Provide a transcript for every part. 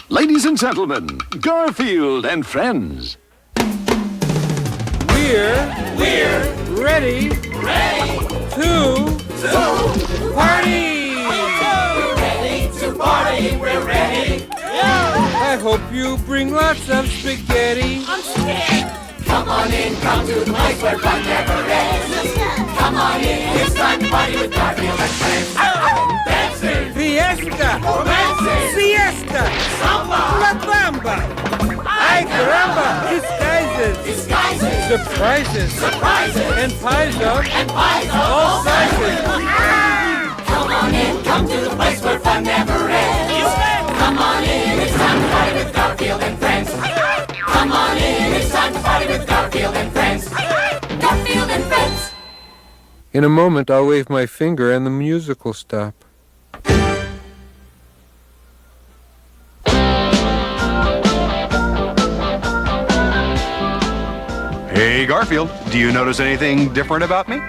Ladies and gentlemen, Garfield and friends. We're ready to party! We're ready. I hope you bring lots of spaghetti. I'm scared. Come on in, come to the place where fun never ends. Come on in, it's time to party with Garfield and friends. Dancing, Fiesta! romancing, Siesta! samba, La Bamba! Ay caramba! Disguises! Surprises! And pies of all sizes! Come on in, come to the place where fun never ends. Come on in, it's time to party with Garfield and friends. Come on in, it's time to party with Garfield and friends. Garfield and friends. In a moment, I'll wave my finger and the music will stop. Hey, Garfield, do you notice anything different about me?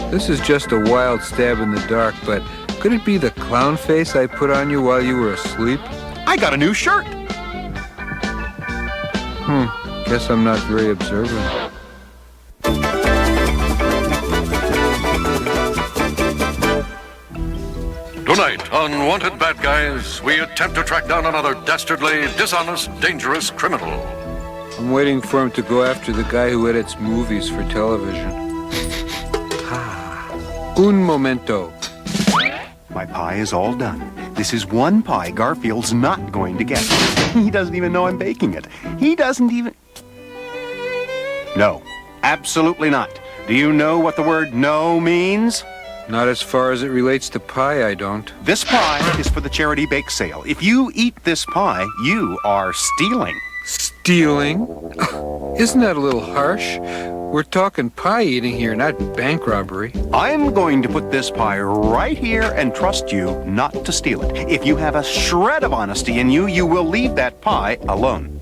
This is just a wild stab in the dark, but could it be the clown face I put on you while you were asleep? I got a new shirt. Guess I'm not very observant. Tonight on Wanted Bad Guys, we attempt to track down another dastardly, dishonest, dangerous criminal. I'm waiting for him to go after the guy who edits movies for television. Un momento. My pie is all done. This is one pie Garfield's not going to get. He doesn't even know I'm baking it. He doesn't even... No, absolutely not. Do you know what the word no means? Not as far as it relates to pie, I don't. This pie is for the charity bake sale. If you eat this pie, you are stealing. Stealing? Isn't that a little harsh? We're talking pie eating here, not bank robbery. I'm going to put this pie right here and trust you not to steal it. If you have a shred of honesty in you, you will leave that pie alone.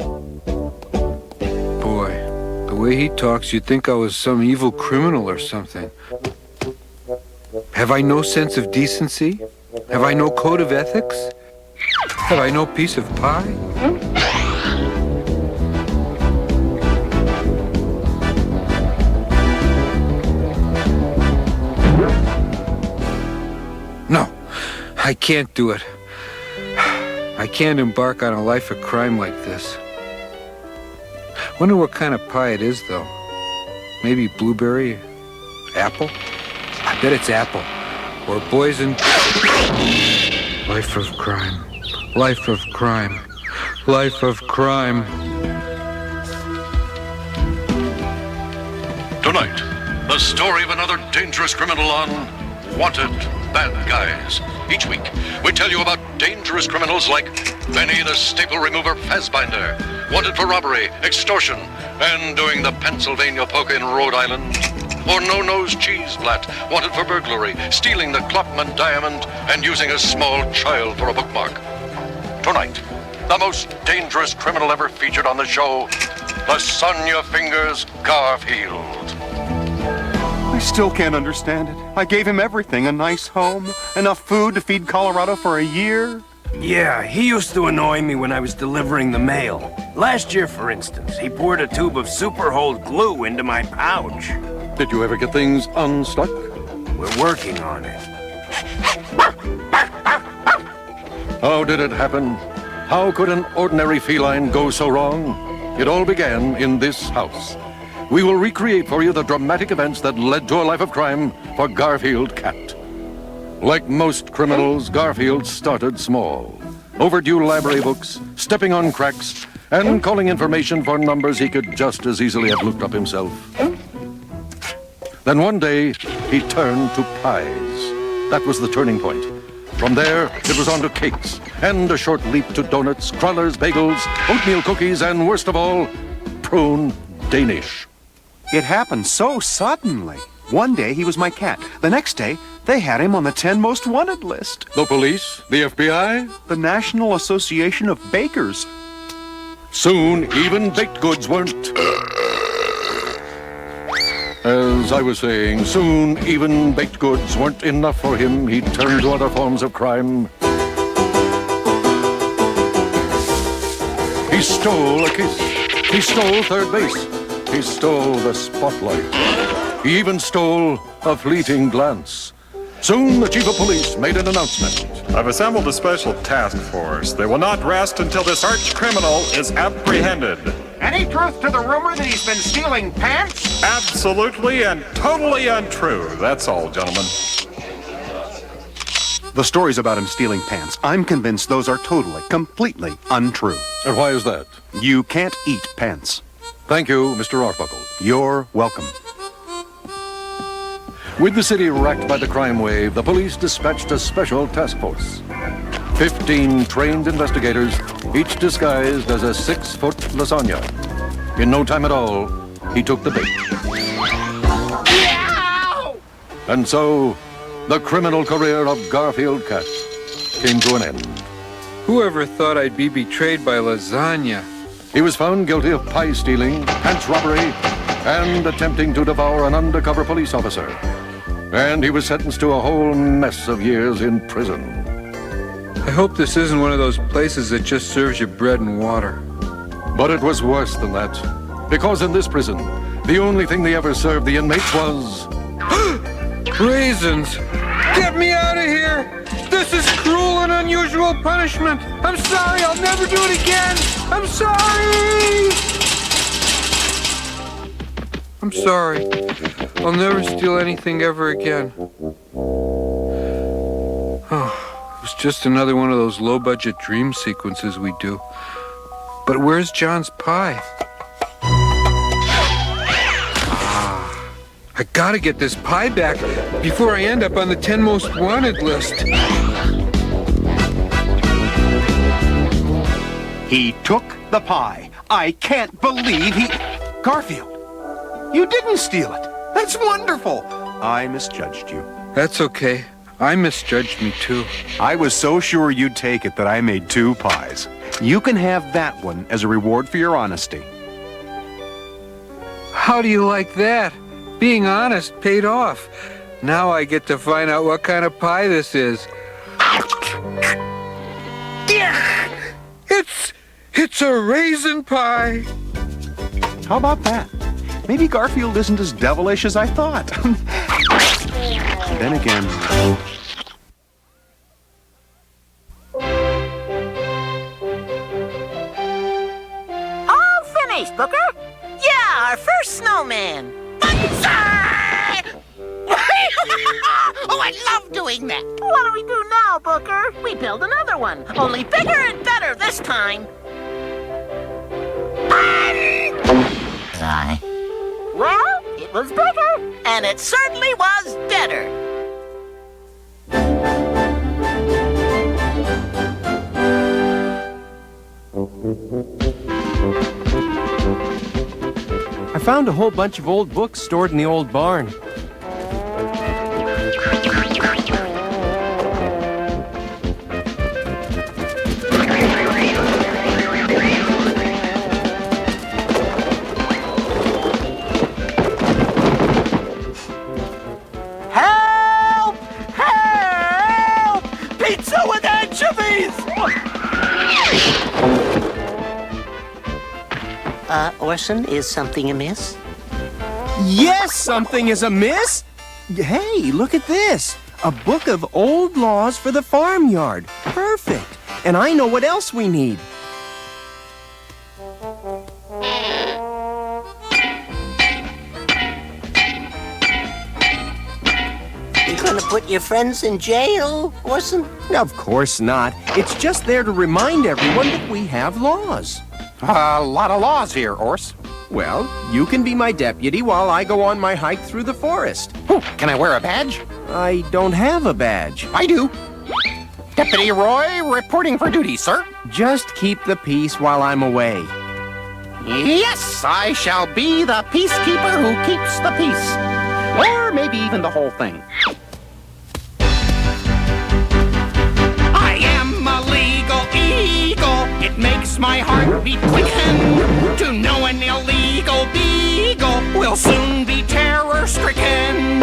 Boy, the way he talks, you'd think I was some evil criminal or something. Have I no sense of decency? Have I no code of ethics? Have I no piece of pie? No, I can't do it. I can't embark on a life of crime like this. Wonder what kind of pie it is, though. Maybe blueberry? Apple? I bet it's apple. Or poison. Life of crime. Life of crime. Life of crime. Tonight, the story of another dangerous criminal on Wanted Bad Guys. Each week, we tell you about dangerous criminals like Benny the Staple Remover Fassbinder, wanted for robbery, extortion, and doing the Pennsylvania polka in Rhode Island. Or No-Nose Cheeseblatt, wanted for burglary, stealing the Klopman diamond, and using a small child for a bookmark. Tonight, the most dangerous criminal ever featured on the show, the Sonia Fingers Garfield. I still can't understand it. I gave him everything, a nice home, enough food to feed Colorado for a year. Yeah, he used to annoy me when I was delivering the mail. Last year, for instance, he poured a tube of super-hold glue into my pouch. Did you ever get things unstuck? We're working on it. How did it happen? How could an ordinary feline go so wrong? It all began in this house. We will recreate for you the dramatic events that led to a life of crime for Garfield Cat. Like most criminals, Garfield started small. Overdue library books, stepping on cracks, and calling information for numbers he could just as easily have looked up himself. Then one day, he turned to pies. That was the turning point. From there, it was on to cakes, and a short leap to donuts, crullers, bagels, oatmeal cookies, and worst of all, prune Danish. It happened so suddenly. One day he was my cat. The next day, they had him on the 10 most wanted list. The police? The FBI? The National Association of Bakers. Soon, even baked goods weren't. As I was saying, soon even baked goods weren't enough for him. He turned to other forms of crime. He stole a kiss. He stole third base. He stole the spotlight. He even stole a fleeting glance. Soon, the chief of police made an announcement. I've assembled a special task force. They will not rest until this arch criminal is apprehended. Any truth to the rumor that he's been stealing pants? Absolutely and totally untrue. That's all, gentlemen. The stories about him stealing pants, I'm convinced those are totally, completely untrue. And why is that? You can't eat pants. Thank you, Mr. Arbuckle. You're welcome. With the city racked by the crime wave, the police dispatched a special task force. 15 trained investigators, each disguised as a 6-foot lasagna. In no time at all, he took the bait. And so, the criminal career of Garfield Cat came to an end. Whoever thought I'd be betrayed by lasagna? He was found guilty of pie stealing, pants robbery, and attempting to devour an undercover police officer. And he was sentenced to a whole mess of years in prison. I hope this isn't one of those places that just serves you bread and water. But it was worse than that. Because in this prison, the only thing they ever served the inmates was... Raisins! Get me out of here! This is cruel and unusual punishment! I'm sorry, I'll never do it again! I'm sorry! I'm sorry. I'll never steal anything ever again. Oh, it was just another one of those low-budget dream sequences we do. But where's John's pie? I gotta get this pie back before I end up on the 10 most wanted list. He took the pie. I can't believe he... Garfield, you didn't steal it. That's wonderful. I misjudged you. That's okay. I misjudged me too. I was so sure you'd take it that I made 2 pies. You can have that one as a reward for your honesty. How do you like that? Being honest paid off. Now I get to find out what kind of pie this is. It's a raisin pie. How about that? Maybe Garfield isn't as devilish as I thought. Then again... All finished, Booker. Yeah, our first snowman. Oh, I love doing that. What do we do now, Booker? We build another one, only bigger and better this time. Well, it was bigger, and it certainly was better. I found a whole bunch of old books stored in the old barn. Help! Help! Pizza with anchovies! Orson, is something amiss? Yes, something is amiss! Hey, look at this! A book of old laws for the farmyard. Perfect! And I know what else we need. You gonna put your friends in jail, Orson? Of course not. It's just there to remind everyone that we have laws. A lot of laws here, Ors. Well, you can be my deputy while I go on my hike through the forest. Can I wear a badge? I don't have a badge. I do. Deputy Roy, reporting for duty, sir. Just keep the peace while I'm away. Yes, I shall be the peacekeeper who keeps the peace. Or maybe even the whole thing. I am a legal eagle. It makes my heart beat quicken to know an illegal beagle will soon be terror-stricken.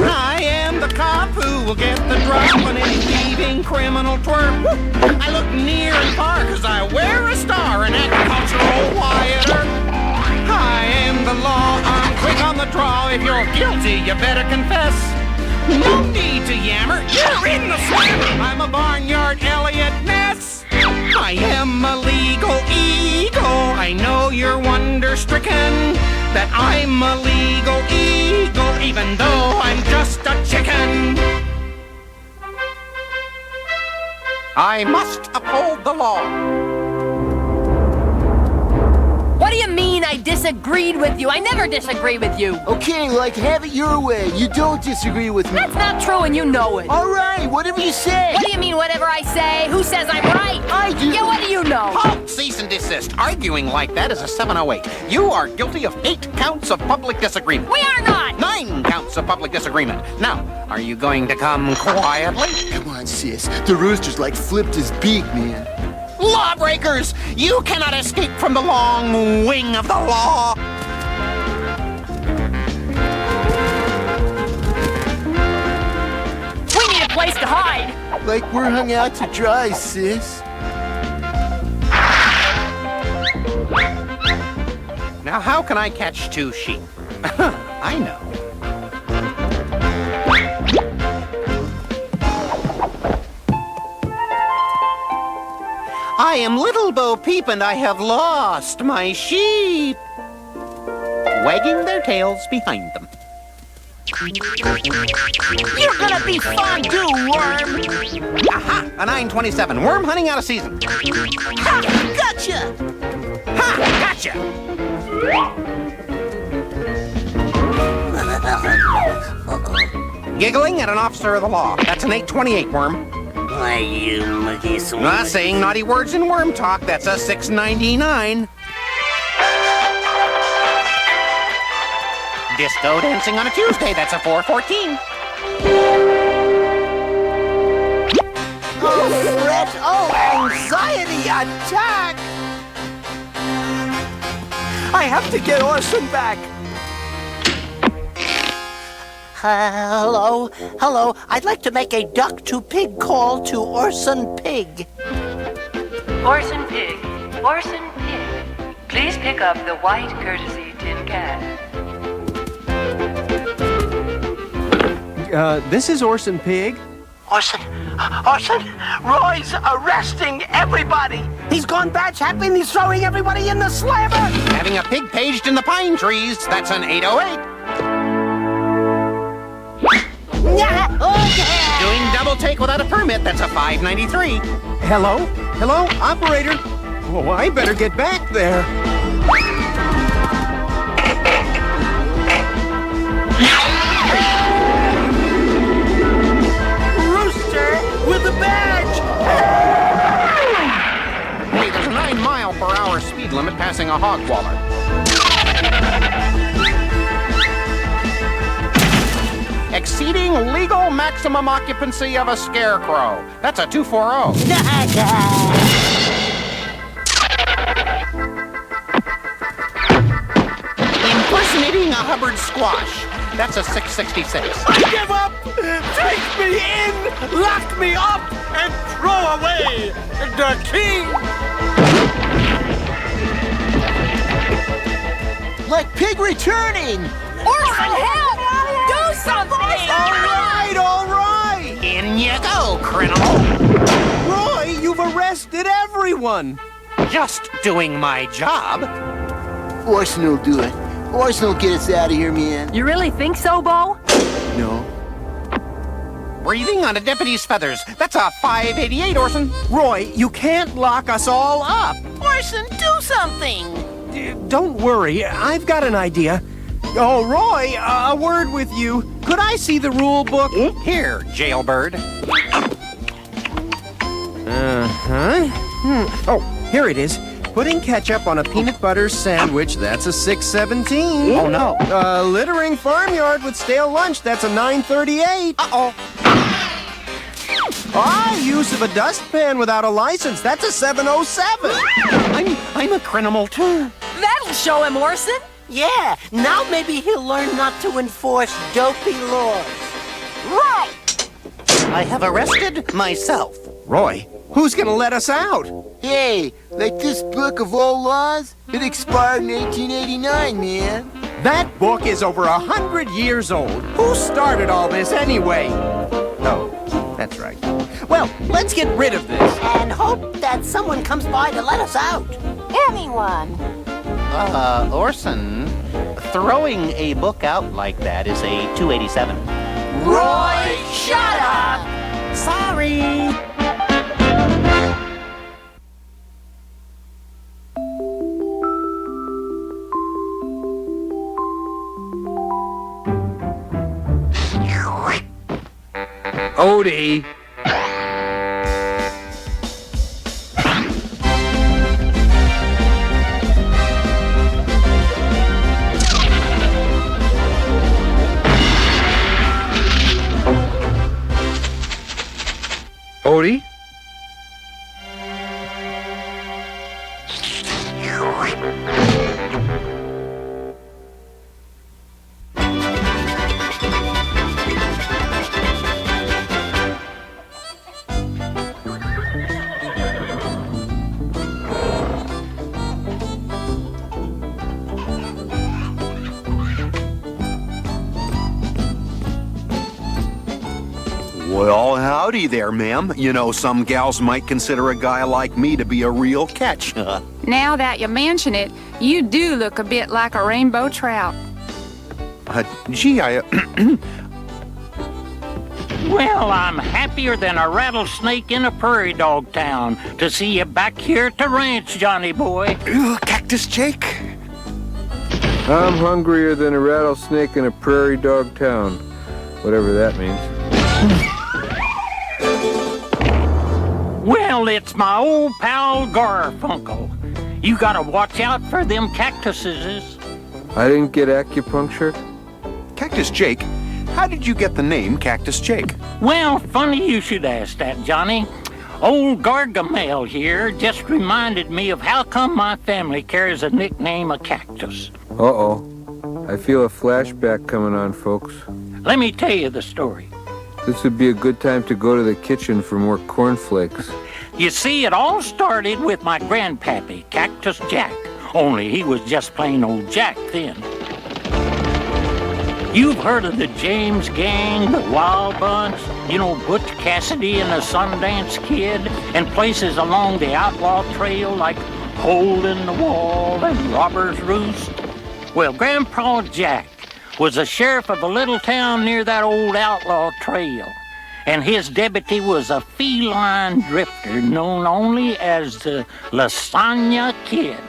I am the cop who will get the drop on any thieving criminal twerp. I look near and far cause I wear a star, an agricultural wire. I am the law, I'm quick on the draw. If you're guilty, you better confess. No need to yammer, you're in the slammer. I'm a barnyard Elliot Ness. I am a legal eagle. I know you're wonder-stricken that I'm a legal eagle, even though I'm just a chicken. I must uphold the law. What do you mean I disagreed with you? I never disagree with you. Okay, like, have it your way. You don't disagree with me. That's not true and you know it. All right, whatever you say. What do you mean, whatever I say? Who says I'm right? I do. Yeah, what do you know? Halt! Cease and desist. Arguing like that is a 708. You are guilty of 8 counts of public disagreement. We are not! 9 counts of public disagreement. Now, are you going to come quietly? Come on, sis. The rooster's like flipped his beak, man. Lawbreakers! You cannot escape from the long wing of the law! We need a place to hide! Like we're hung out to dry, sis. Now, how can I catch 2 sheep? I know. I am Little Bo Peep and I have lost my sheep. Wagging their tails behind them. You're gonna be fondue, worm! Aha! A 927. Worm hunting out of season. Ha! Gotcha! Ha! Gotcha! Giggling at an officer of the law. That's an 828, worm. Why, you muggy swine. Not saying naughty words in worm talk. That's a 699. Disco dancing on a Tuesday. That's a 414. Oh, fret! Oh, anxiety attack! I have to get Orson back. Hello? Hello, I'd like to make a duck-to-pig call to Orson Pig. Orson Pig. Orson Pig. Please pick up the white courtesy tin can. This is Orson Pig. Orson, Roy's arresting everybody. He's gone badge happy and he's throwing everybody in the slammer. Having a pig paged in the pine trees. That's an 808. Doing double take without a permit. That's a 593. Hello? Hello, operator? Oh, I better get back there. Rooster with a badge. Hey, there's a 9-mile-per-hour speed limit passing a hog waller. Exceeding legal maximum occupancy of a scarecrow. That's a 240. Impersonating a Hubbard squash. That's a 666. I give up. Take me in, lock me up, and throw away the king. Like pig returning. Orson, help! Do something! All right! In you go, criminal. Roy, you've arrested everyone. Just doing my job. Orson will do it. Orson will get us out of here, man. You really think so, Bo? No. Breathing on a deputy's feathers. That's a 588, Orson. Roy, you can't lock us all up. Orson, do something. Don't worry, I've got an idea. Oh, Roy, a word with you. Could I see the rule book? Here, jailbird. Oh, here it is. Putting ketchup on a peanut butter sandwich, that's a 617. Oh, no. Littering farmyard with stale lunch, that's a 938. Uh-oh. Use of a dustpan without a license, that's a 707. I'm a criminal, too. That'll show him, Orson. Yeah, now maybe he'll learn not to enforce dopey laws. Right! I have arrested myself. Roy, who's gonna let us out? Hey, like this book of old laws? It expired in 1889, man. That book is over 100 years old. Who started all this anyway? Oh, that's right. Well, let's get rid of this. And hope that someone comes by to let us out. Anyone. Orson, throwing a book out like that is a 287. Roy, shut up! Sorry. Odie! Odie? Well, howdy there, ma'am. You know, some gals might consider a guy like me to be a real catch. Now that you mention it, you do look a bit like a rainbow trout. Gee, I... Well, I'm happier than a rattlesnake in a prairie dog town to see you back here at the ranch, Johnny boy. Cactus Jake? I'm hungrier than a rattlesnake in a prairie dog town, whatever that means. Well, it's my old pal Garfunkel. You gotta watch out for them cactuses. I didn't get acupuncture. Cactus Jake? How did you get the name Cactus Jake? Well, funny you should ask that, Johnny. Old Gargamel here just reminded me of how come my family carries a nickname of Cactus. Uh-oh. I feel a flashback coming on, folks. Let me tell you the story. This would be a good time to go to the kitchen for more cornflakes. You see, it all started with my grandpappy, Cactus Jack. Only he was just plain old Jack then. You've heard of the James Gang, the Wild Bunch, you know, Butch Cassidy and the Sundance Kid, and places along the Outlaw Trail like Hole in the Wall and Robber's Roost? Well, Grandpa Jack was the sheriff of a little town near that old outlaw trail, and his deputy was a feline drifter known only as the Lasagna Kid.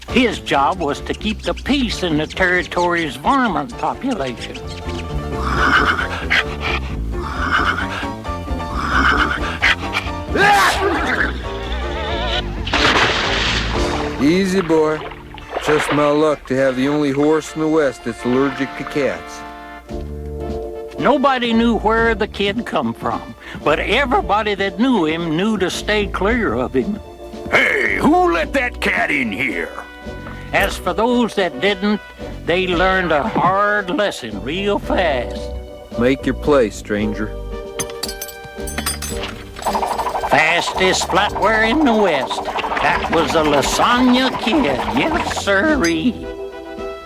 His job was to keep the peace in the territory's varmint population. Easy, boy. Just my luck to have the only horse in the West that's allergic to cats. Nobody knew where the kid come from, but everybody that knew him knew to stay clear of him. Hey, who let that cat in here? As for those that didn't, they learned a hard lesson real fast. Make your play, stranger. Fastest flatware in the West. That was a Lasagna Kid, yes sirree.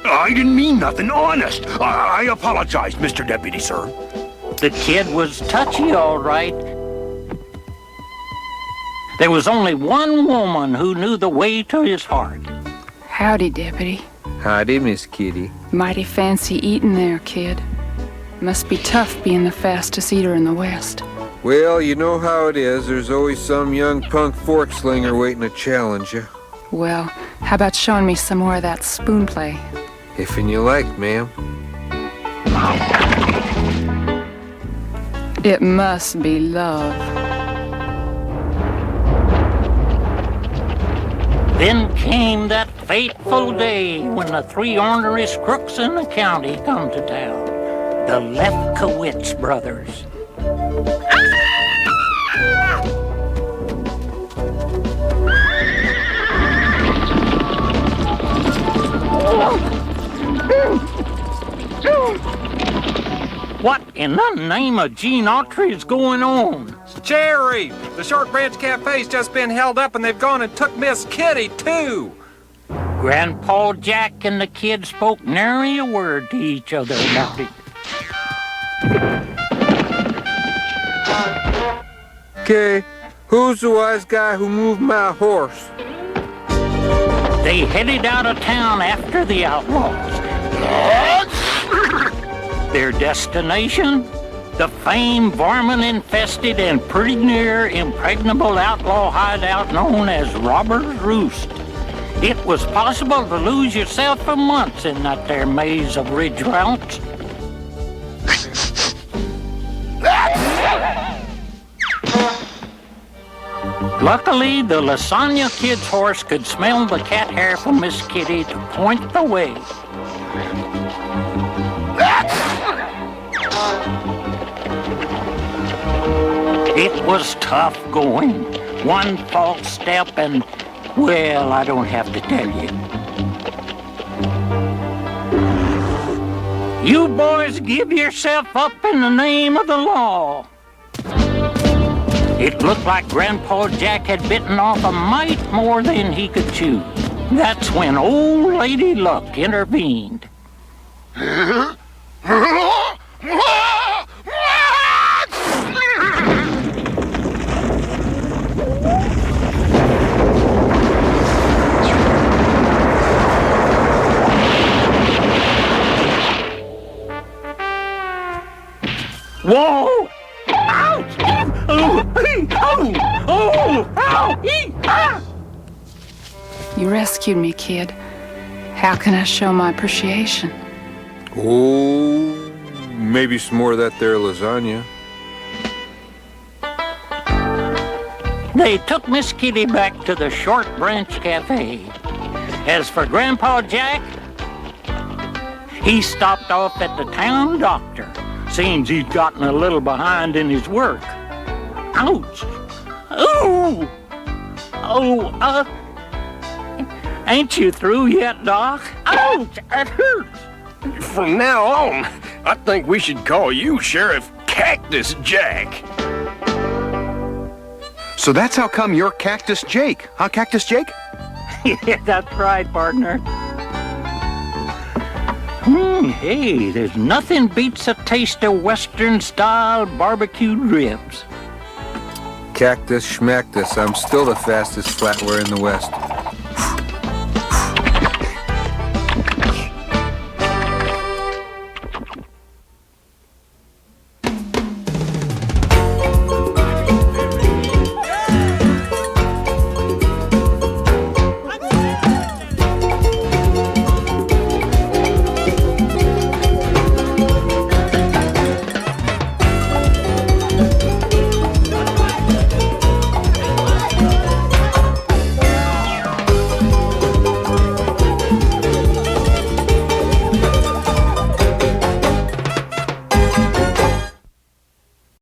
I didn't mean nothing, honest. I apologize, Mr. Deputy, sir. The kid was touchy, all right. There was only one woman who knew the way to his heart. Howdy, Deputy. Howdy, Miss Kitty. Mighty fancy eating there, kid. Must be tough being the fastest eater in the West. Well, you know how it is. There's always some young punk fork slinger waiting to challenge you. Well, how about showing me some more of that spoon play? If and you like, ma'am. It must be love. Then came that fateful day when the three orneriest crooks in the county come to town. The Lefkowitz brothers. What in the name of Gene Autry is going on? Jerry! The Short Branch Cafe's just been held up and they've gone and took Miss Kitty, too! Grandpa Jack and the kid spoke nary a word to each other about it. Okay, who's the wise guy who moved my horse? They headed out of town after the outlaws. Their destination? The famed varmint-infested and pretty near impregnable outlaw hideout known as Robber's Roost. It was possible to lose yourself for months in that there maze of ridge routes. Luckily, the Lasagna Kid's horse could smell the cat hair from Miss Kitty to point the way. It was tough going. One false step and, well, I don't have to tell you. You boys give yourself up in the name of the law. It looked like Grandpa Jack had bitten off a mite more than he could chew. That's when old Lady Luck intervened. Whoa! Ouch! Oh! Oh! Ow! You rescued me, kid. How can I show my appreciation? Oh, maybe some more of that there lasagna. They took Miss Kitty back to the Short Branch Cafe. As for Grandpa Jack, he stopped off at the town doctor. Seems he's gotten a little behind in his work. Ouch! Ooh! Oh, ain't you through yet, Doc? Ouch! It hurts! From now on, I think we should call you Sheriff Cactus Jack. So that's how come you're Cactus Jake, huh, Cactus Jake? Yeah, that's right, partner. Hey, there's nothing beats a taste of Western-style barbecued ribs. Cactus schmactus, I'm still the fastest flatware in the West.